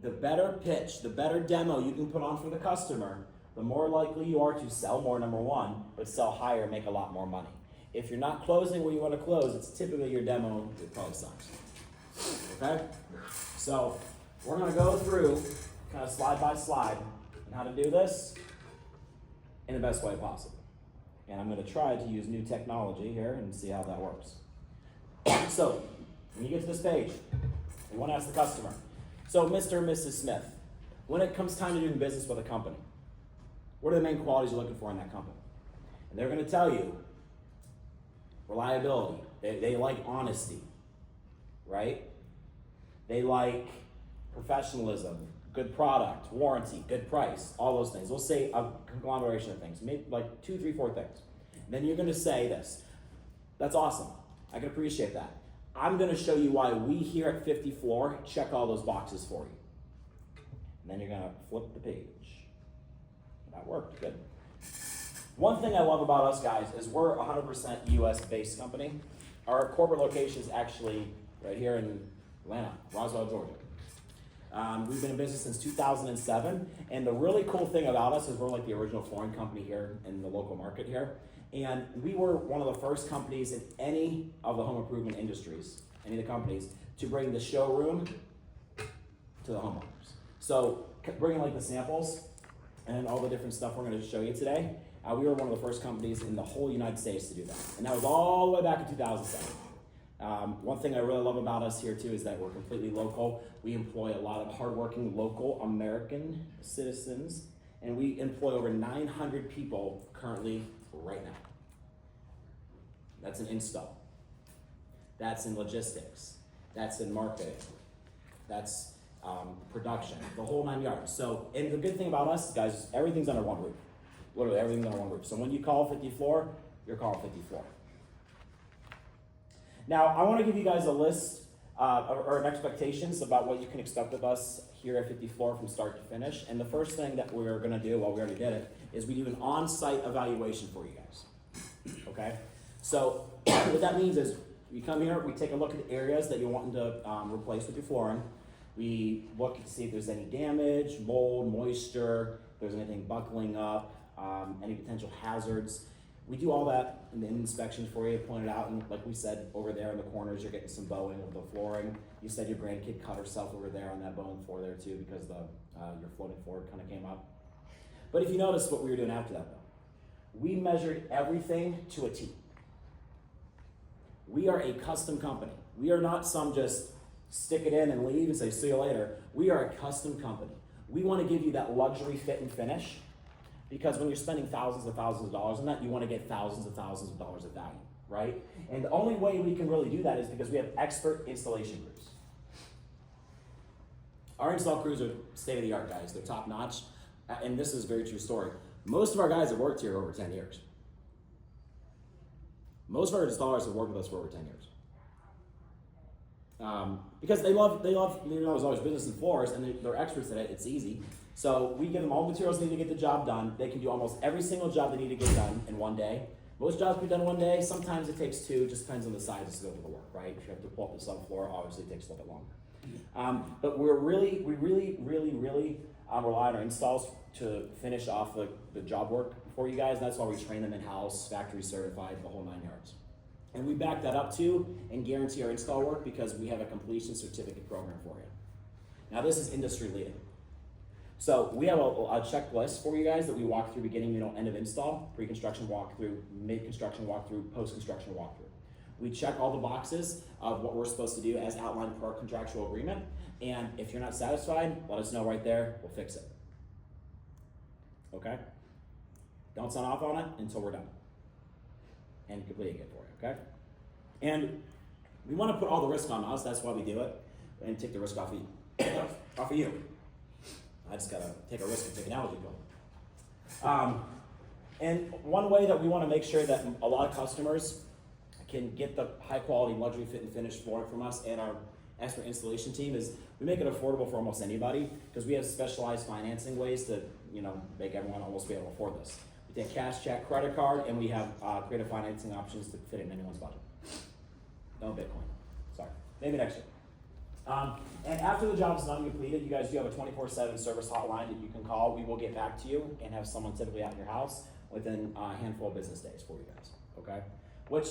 the better pitch, the better demo you can put on for the customer, the more likely you are to sell more, number one, but sell higher and make a lot more money. If you're not closing where you want to close, it's typically your demo, it probably sucks. Okay? So we're going to go through kind of slide by slide on how to do this in the best way possible. And I'm going to try to use new technology here and see how that works. So when you get to this page, you want to ask the customer, so Mr. and Mrs. Smith, when it comes time to doing business with a company, what are the main qualities you're looking for in that company? And they're going to tell you reliability. They like honesty, right? They like professionalism, good product, warranty, good price, all those things. We'll say a conglomeration of things, maybe like 2, 3, 4 things. And then you're going to say this. That's awesome. I can appreciate that. I'm going to show you why we here at 50 Floor check all those boxes for you. And then you're going to flip the page. That worked, good. One thing I love about us guys is we're a 100% US based company. Our corporate location is actually right here in Atlanta, Roswell, Georgia. We've been in business since 2007, and the really cool thing about us is we're like the original flooring company here in the local market here. And we were one of the first companies in any of the home improvement industries, any of the companies, to bring the showroom to the homeowners. So bringing like the samples and all the different stuff we're going to show you today, we were one of the first companies in the whole United States to do that. And that was all the way back in 2007. One thing I really love about us here too is that we're completely local. We employ a lot of hardworking local American citizens, and we employ over 900 people currently right now. That's in install. That's in logistics. That's in marketing. That's production, the whole 9 yards. So, and the good thing about us, guys, everything's under one roof. Literally everything's under one roof. So when you call 50 Floor, you're calling 50 Floor. Now, I want to give you guys a list or expectations about what you can expect of us here at 50 Floor from start to finish. And the first thing that we're going to do, well, we already did it, is we do an on-site evaluation for you guys. Okay? So what that means is you come here, we take a look at the areas that you're wanting to replace with your flooring. We look to see if there's any damage, mold, moisture, if there's anything buckling up, any potential hazards. We do all that in the inspection for you, point it out, and like we said, over there in the corners, you're getting some bowing of the flooring. You said your grandkid cut herself over there on that bone floor there too, because your floating floor kind of came up. But if you notice what we were doing after that though, we measured everything to a T. We are a custom company. We are not some just stick it in and leave and say, see you later. We are a custom company. We want to give you that luxury fit and finish, because when you're spending thousands of dollars on that, you want to get thousands of dollars of value, right? And the only way we can really do that is because we have expert installation crews. Our install crews are state of the art guys. They're top notch. And this is a very true story. Most of our guys have worked here over 10 years. Most of our installers have worked with us for over 10 years. Because they love, there's always business in floors, and they're experts at it. It's easy. So we give them all the materials they need to get the job done. They can do almost every single job they need to get done in one day. Most jobs can be done one day. Sometimes it takes two. Just depends on the size of the scope of the work, right? If you have to pull up the subfloor, obviously it takes a little bit longer. But we really rely on our installs to finish off the job work for you guys. That's why we train them in-house, factory certified, the whole 9 yards. And we back that up too and guarantee our install work because we have a completion certificate program for you. Now this is industry leading. So we have a checklist for you guys that we walk through beginning, end of install, pre-construction walkthrough, mid-construction walkthrough, post-construction walkthrough. We check all the boxes of what we're supposed to do as outlined per our contractual agreement. And if you're not satisfied, let us know right there, we'll fix it. Okay? Don't sign off on it until we're done and completing it for you, okay? And we want to put all the risk on us, that's why we do it, and take the risk off of you. I just gotta take a risk and take an allergy pill. And one way that we want to make sure that a lot of customers can get the high quality luxury fit and finish flooring from us and our expert installation team is we make it affordable for almost anybody because we have specialized financing ways to make everyone almost be able to afford this. We take cash, check, credit card, and we have creative financing options to fit in anyone's budget. No Bitcoin. Sorry. Maybe next year. And after the job is done and completed, you guys do have a 24/7 service hotline that you can call. We will get back to you and have someone typically at your house within a handful of business days for you guys, okay? Which,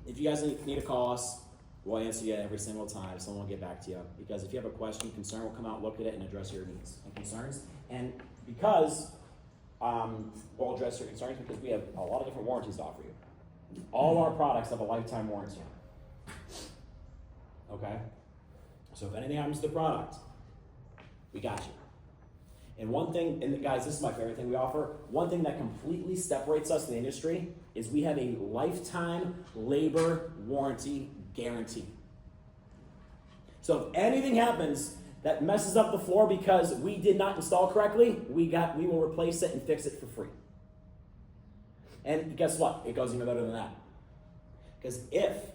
if you guys need to call us, we'll answer you every single time. Someone will get back to you. Because if you have a question, concern, we'll come out, look at it, and address your needs and concerns. And because we'll address your concerns because we have a lot of different warranties to offer you. All our products have a lifetime warranty. Okay? So if anything happens to the product, we got you. And one thing, and guys, this is my favorite thing we offer, one thing that completely separates us in the industry is we have a lifetime labor warranty guarantee. So if anything happens that messes up the floor because we did not install correctly, we will replace it and fix it for free. And guess what? It goes even better than that. Because if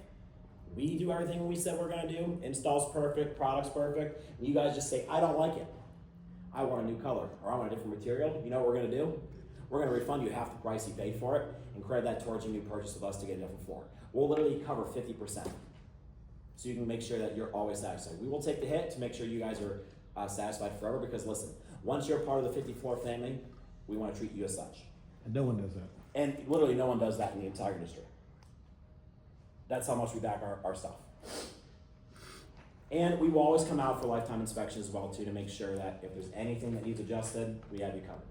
we do everything we said we're gonna do, installs perfect, product's perfect, and you guys just say, I don't like it, I want a new color, or I want a different material, you know what we're gonna do? We're gonna refund you half the price you paid for it and credit that towards your new purchase with us to get a different floor. We'll literally cover 50%. So you can make sure that you're always satisfied. We will take the hit to make sure you guys are satisfied forever because listen, once you're part of the 50 floor family, we want to treat you as such. And no one does that. And literally no one does that in the entire industry. That's how much we back our stuff. And we will always come out for lifetime inspection as well too to make sure that if there's anything that needs adjusted, we have you covered.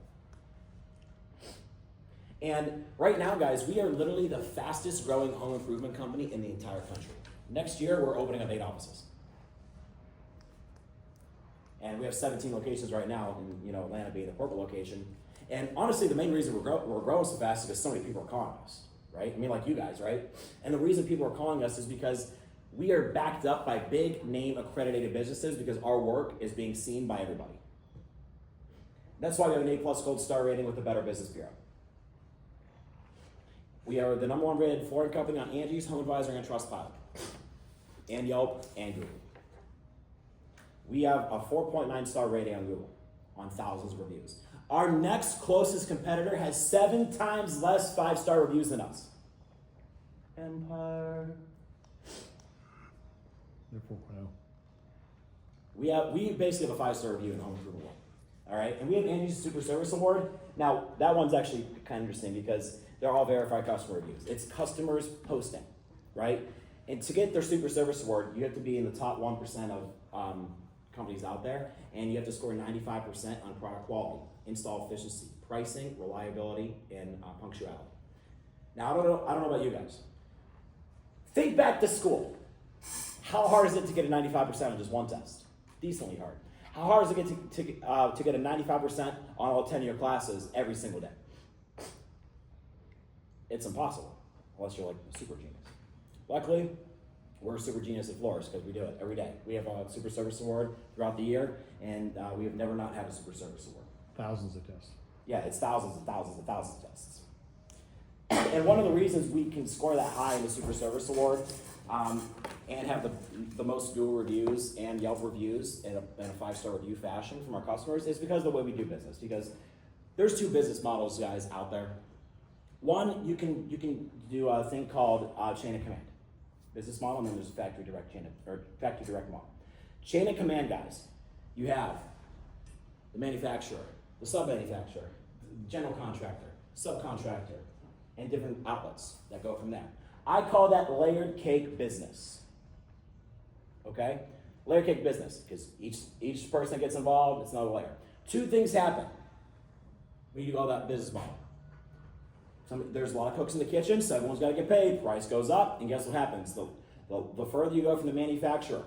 And right now, guys, we are literally the fastest growing home improvement company in the entire country. Next year, we're opening up 8 offices. And we have 17 locations right now, in Atlanta being the corporate location. And honestly, the main reason we're growing so fast is because so many people are calling us, right? I mean, like you guys, right? And the reason people are calling us is because we are backed up by big name accredited businesses because our work is being seen by everybody. That's why we have an A+ Gold Star rating with the Better Business Bureau. We are the #1 rated flooring company on Angie's, HomeAdvisor, and Trustpilot, and Yelp, and Google. We have a 4.9 star rating on Google on thousands of reviews. Our next closest competitor has 7 times less 5-star reviews than us. Empire. They're 4.0. We basically have a 5-star review in home improvement world. All right, and we have Angie's Super Service Award. Now that one's actually kind of interesting because they're all verified customer reviews. It's customers posting, right? And to get their Super Service Award, you have to be in the top 1% of companies out there, and you have to score 95% on product quality, install efficiency, pricing, reliability, and punctuality. Now, I don't know about you guys. Think back to school. How hard is it to get a 95% on just one test? Decently hard. How hard is it to get a 95% on all 10 of your classes every single day? It's impossible, unless you're like a super genius. Luckily, we're a super genius at floors because we do it every day. We have a Super Service Award throughout the year, and we have never not had a Super Service Award. Thousands of tests. Yeah, it's thousands and thousands and thousands of tests. And one of the reasons we can score that high in the Super Service Award and have the most Google reviews and Yelp reviews in a 5-star review fashion from our customers is because of the way we do business. Because there's 2 business models, guys, out there. One, you can do a thing called chain of command business model, and then there's factory direct model. Chain of command, guys, you have the manufacturer, the sub-manufacturer, general contractor, subcontractor, and different outlets that go from there. I call that layered cake business. Okay? Layered cake business, because each person that gets involved, it's another layer. 2 things happen when you go that business model. There's a lot of cooks in the kitchen, so everyone's got to get paid. Price goes up, and guess what happens? The further you go from the manufacturer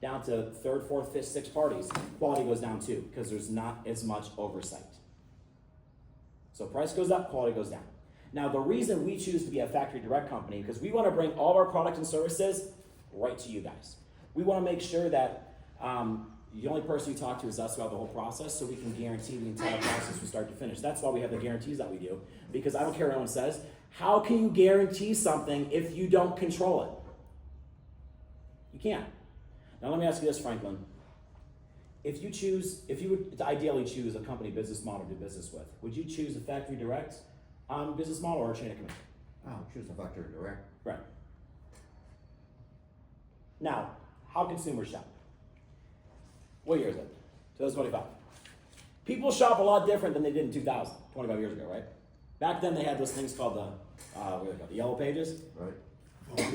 down to 3rd, 4th, 5th, 6th parties, quality goes down too, because there's not as much oversight. So price goes up, quality goes down. Now, the reason we choose to be a factory direct company, because we want to bring all of our products and services right to you guys. We want to make sure that the only person you talk to is us throughout the whole process, so we can guarantee the entire process from start to finish. That's why we have the guarantees that we do, because I don't care what anyone says. How can you guarantee something if you don't control it? You can't. Now let me ask you this, Franklin. If you would ideally choose a company business model to do business with, would you choose a factory direct business model or a chain of command? I'll choose the factory direct. Right. Now, how consumers shop. What year is it? 2025. People shop a lot different than they did in 2000, 25 years ago, right? Back then they had those things called what are they called? The yellow pages. Right.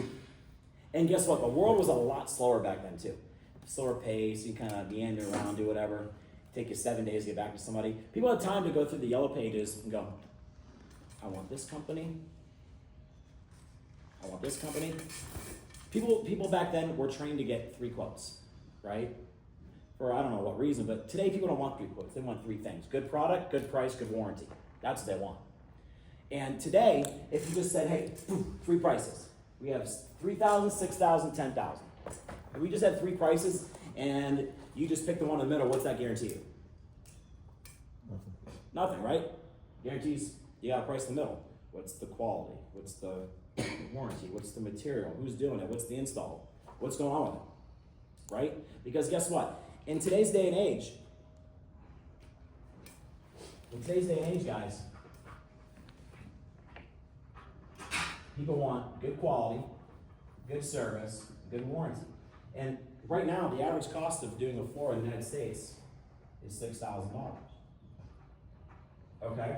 And guess what? The world was a lot slower back then too. Slower pace, you kind of meander around, do whatever. Take you 7 days to get back to somebody. People had time to go through the yellow pages and go, I want this company. I want this company. People back then were trained to get 3 quotes, right? For I don't know what reason, but today people don't want 3 quotes. They want 3 things. Good product, good price, good warranty. That's what they want. And today, if you just said, hey, 3 prices. We have 3,000, 6,000, 10,000. If we just had 3 prices and you just pick the one in the middle, what's that guarantee you? Nothing, right? Guarantees you got a price in the middle. What's the quality? What's the warranty? What's the material? Who's doing it? What's the install? What's going on with it? Right? Because guess what? In today's day and age, guys, people want good quality, good service, good warranty. And right now, the average cost of doing a floor in the United States is $6,000. Okay?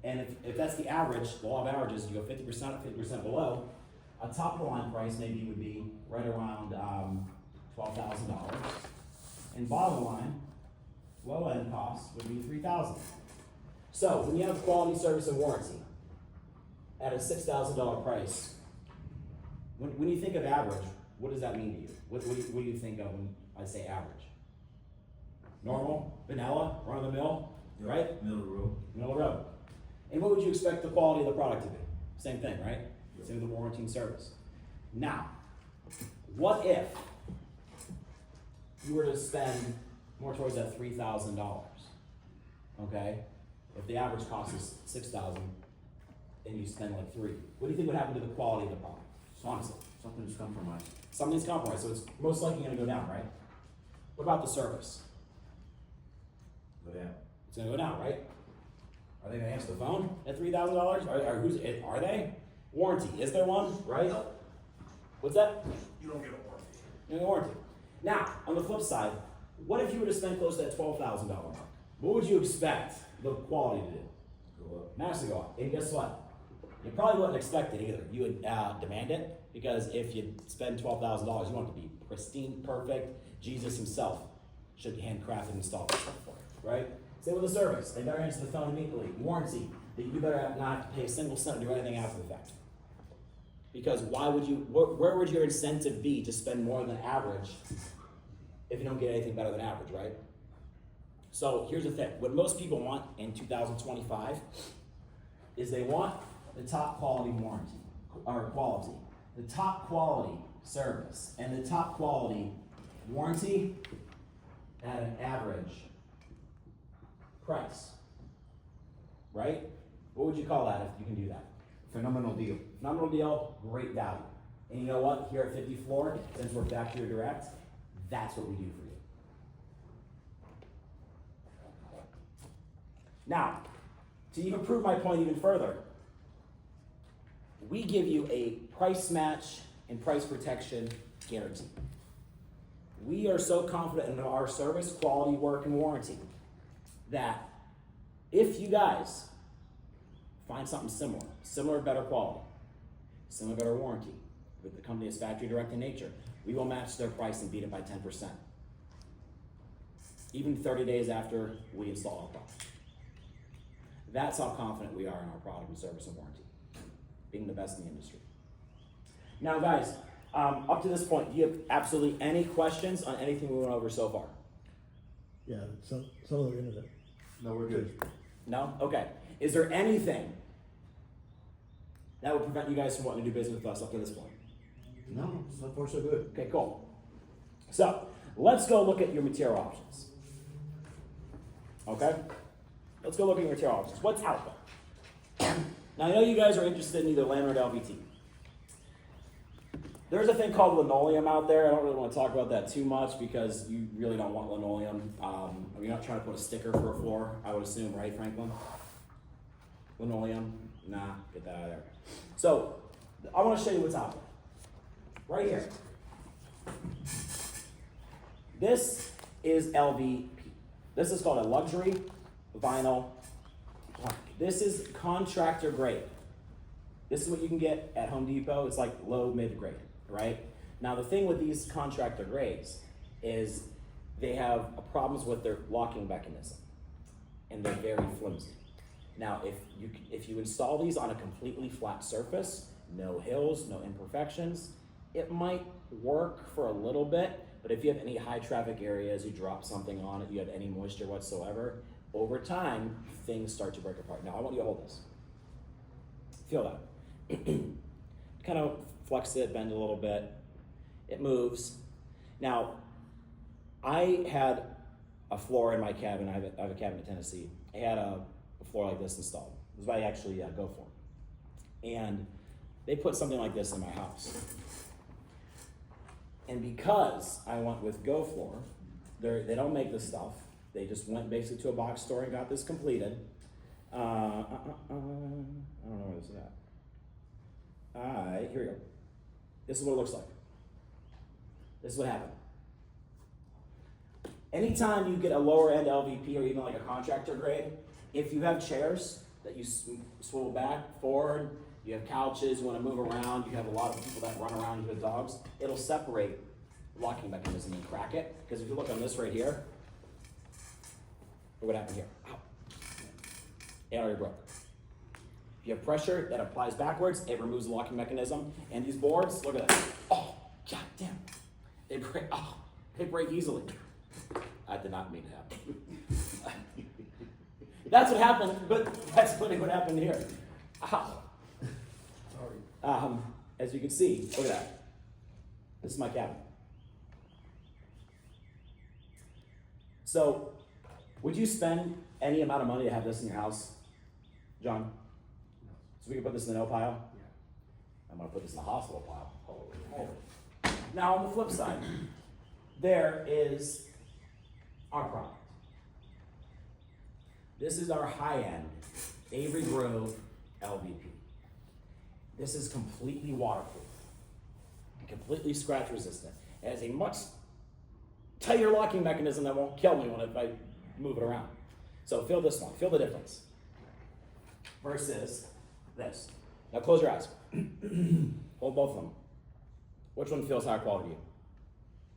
And if that's the average, the law of averages, you go 50%, 50% below, a top of the line price maybe would be right around $12,000. And bottom line, low end cost would be $3,000. So when you have quality, service, and warranty at a $6,000 price, when you think of average, what does that mean to you? What do you think of when I say average? Normal, vanilla, run of the mill, right? Middle of the road. Middle of the road. And what would you expect the quality of the product to be? Same thing, right? Same with the warranty and service. Now, what if you were to spend more towards that $3,000? Okay? If the average cost is $6,000 and you spend like $3,000, what do you think would happen to the quality of the product? Just honestly. Something's compromised. Something's compromised, so it's most likely going to go down, right? What about the service? Go down. It's going to go down, right? Are they going to answer the phone at $3,000? Are they? Warranty, is there one? Right? What's that? You don't get a warranty. You get a warranty. Now, on the flip side, what if you were to spend close to that $12,000 mark? What would you expect the quality to do? Go up. Massively go up. And guess what? You probably wouldn't expect it either. You would demand it, because if you spend $12,000, you want it to be pristine, perfect. Jesus himself should be handcrafted and installed stuff for it, right? Same with the service. They better answer the phone immediately. Warranty, that you better not have to pay a single cent to do anything after the fact. Because why would you, where would your incentive be to spend more than average if you don't get anything better than average, right? So here's the thing. What most people want in 2025 is they want the top quality warranty, or quality, the top quality service, and the top quality warranty at an average price, right? What would you call that if you can do that? Phenomenal deal. Phenomenal deal, great value. And you know what? Here at 50 Floor, since we're Factory Direct, that's what we do for you. Now, to even prove my point even further, we give you a price match and price protection guarantee. We are so confident in our service, quality, work, and warranty that if you guys find something similar, better quality, similar, better warranty, with the company that's Factory Direct in nature, we will match their price and beat it by 10%. Even 30 days after we install our product. That's how confident we are in our product and service and warranty, being the best in the industry. Now guys, up to this point, do you have absolutely any questions on anything we went over so far? Yeah, some of the internet. No, we're good. No? Okay. Is there anything that would prevent you guys from wanting to do business with us up to this point? No, so far so good. Okay, cool. So, let's go look at your material options. Okay? Let's go look at your material options. What's out there? Now, I know you guys are interested in either laminate or LVT. There's a thing called linoleum out there. I don't really want to talk about that too much because you really don't want linoleum. You're not trying to put a sticker for a floor, I would assume, right, Franklin? Linoleum? Nah, get that out of there. So, I want to show you what's out there. Right here. This is LVP. This is called a luxury vinyl plank. This is contractor grade. This is what you can get at Home Depot. It's like low, mid grade, right? Now the thing with these contractor grades is they have problems with their locking mechanism, and they're very flimsy. Now if you install these on a completely flat surface, no hills, no imperfections, it might work for a little bit, but if you have any high traffic areas, you drop something on it, you have any moisture whatsoever, over time, things start to break apart. Now I want you to hold this. Feel that. Kind of flex it, bend a little bit. It moves. Now, I had a floor in my cabin. I have a cabin in Tennessee. I had a floor like this installed. This is what I actually go for. And they put something like this in my house. And because I went with GoFloor, they don't make this stuff. They just went basically to a box store and got this completed. I don't know where this is at. Here we go. This is what it looks like. This is what happened. Anytime you get a lower end LVP or even like a contractor grade, if you have chairs that you swivel back, forward, you have couches, you want to move around, you have a lot of people that run around with dogs, it'll separate the locking mechanism and crack it. Because if you look on this right here, look what happened here. Ow. It already broke. If you have pressure that applies backwards, it removes the locking mechanism. And these boards, look at that. Oh, god damn. They break easily. I did not mean to happen. That's what happened, but that's literally what happened here. Ow. Sorry. As you can see, look at that. This is my cabin. So, would you spend any amount of money to have this in your house, John? So we can put this in the no pile? Yeah. I'm gonna put this in the hospital pile. Holy. Now on the flip side, there is our product. This is our high-end Avery Grove LVP. This is completely waterproof, completely scratch resistant. It has a much tighter locking mechanism that won't kill me if I move it around. So feel this one, feel the difference. Versus this. Now close your eyes. Hold both of them. Which one feels higher quality to you?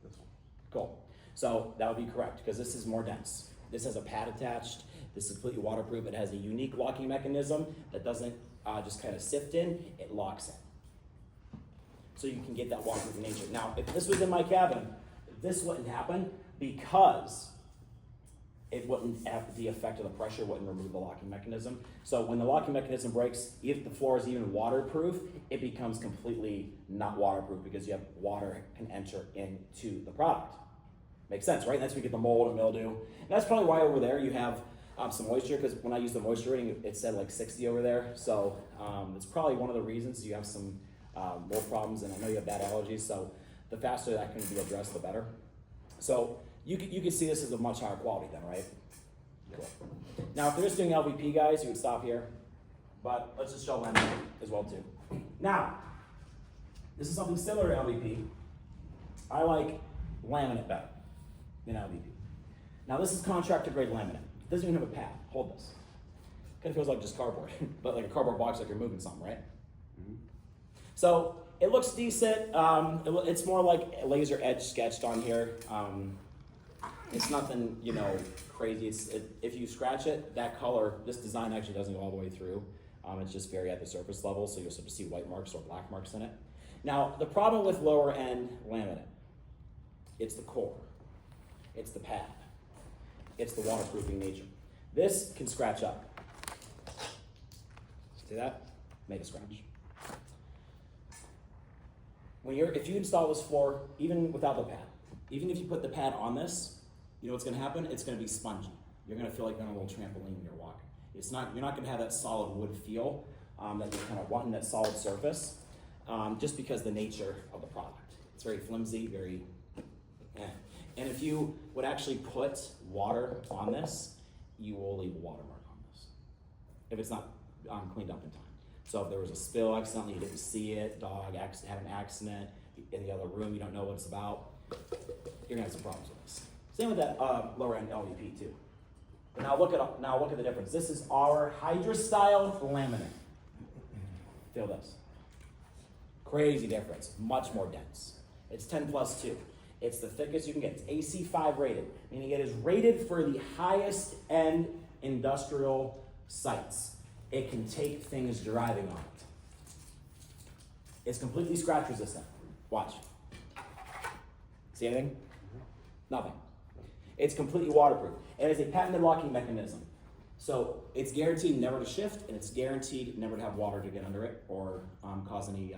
This one. Cool. So that would be correct, because this is more dense. This has a pad attached. This is completely waterproof. It has a unique locking mechanism that doesn't just kind of sift in, it locks in. So you can get that waterproof nature. Now, if this was in my cabin, this wouldn't happen because it wouldn't have the effect of the pressure, wouldn't remove the locking mechanism. So when the locking mechanism breaks, if the floor is even waterproof, it becomes completely not waterproof because you have water can enter into the product. Makes sense, right? That's where you get the mold and mildew. And that's probably why over there you have some moisture, because when I use the moisture rating, it said like 60 over there. So it's probably one of the reasons you have some mold problems, and I know you have bad allergies, so the faster that can be addressed, the better. So you can see this as a much higher quality then, right? Cool. Now, if they're just doing LVP, guys, you would stop here, but let's just show laminate as well too. Now, this is something similar to LVP. I like laminate better than LVP. Now, this is contractor grade laminate. It doesn't even have a pad. Hold this. Kind of feels like just cardboard, but like a cardboard box, like you're moving something, right? Mm-hmm. So it looks decent. It's more like a laser edge sketched on here. It's nothing, crazy. If you scratch it, that color, this design actually doesn't go all the way through. It's just very at the surface level, so you'll start to see white marks or black marks in it. Now, the problem with lower end laminate, it's the core, it's the pad, it's the waterproofing nature. This can scratch up. See that? Make a scratch. If you install this floor, even without the pad, even if you put the pad on this, you know what's gonna happen? It's gonna be spongy. You're gonna feel like you're on a little trampoline when you're walking. You're not gonna have that solid wood feel that you're kind of wanting, that solid surface, just because the nature of the product. It's very flimsy, very, And if you would actually put water on this, you will leave a watermark on this, if it's not cleaned up in time. So if there was a spill accidentally, you didn't see it, dog had an accident in the other room, you don't know what it's about, you're gonna have some problems with this. Same with that lower end LVP too. But now look at the difference. This is our Hydra-style laminate. Feel this. Crazy difference. Much more dense. It's 10+2. It's the thickest you can get. It's AC5 rated, meaning it is rated for the highest end industrial sites. It can take things driving on it. It's completely scratch resistant. Watch. See anything? Nothing. It's completely waterproof. It is a patented locking mechanism. So it's guaranteed never to shift, and it's guaranteed never to have water to get under it or cause any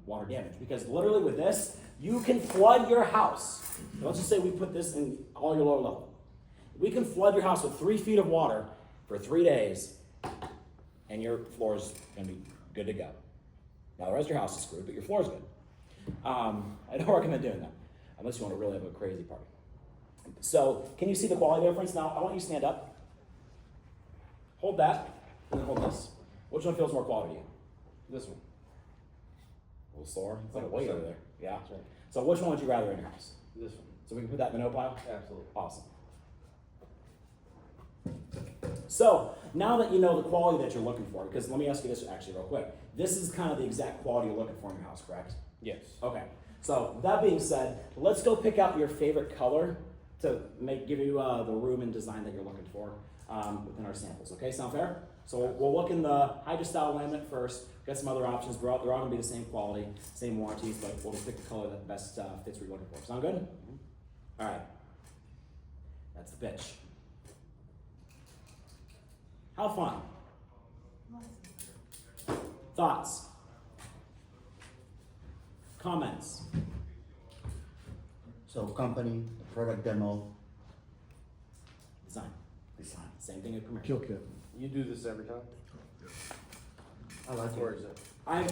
water damage. Because literally with this, you can flood your house. Let's just say we put this in all your lower level. We can flood your house with 3 feet of water for 3 days, and your floor is gonna be good to go. Now the rest of your house is screwed, but your floor is good. I don't recommend doing that, unless you want to really have a crazy party. So, can you see the quality difference? Now, I want you to stand up. Hold that, and then hold this. Which one feels more quality to you? This one. A little sore? It's like a weight 100%. over there. Yeah. That's right. So, which one would you rather in your house? This one. So, we can put that in the no pile? Absolutely. Awesome. So, now that you know the quality that you're looking for, because let me ask you this actually real quick. This is kind of the exact quality you're looking for in your house, correct? Yes. Okay. So, that being said, let's go pick out your favorite color to give you the room and design that you're looking for within our samples. Okay, sound fair? So we'll look in the Hydra-style laminate first. Get some other options. They're all going to be the same quality, same warranties, but we'll just pick the color that best fits what you're looking for. Sound good? All right. That's the pitch. How fun? Thoughts? Comments? So company, product demo, Design. design. Same thing at Premiere. Kill kit. You do this every time? I like Or it. is it? I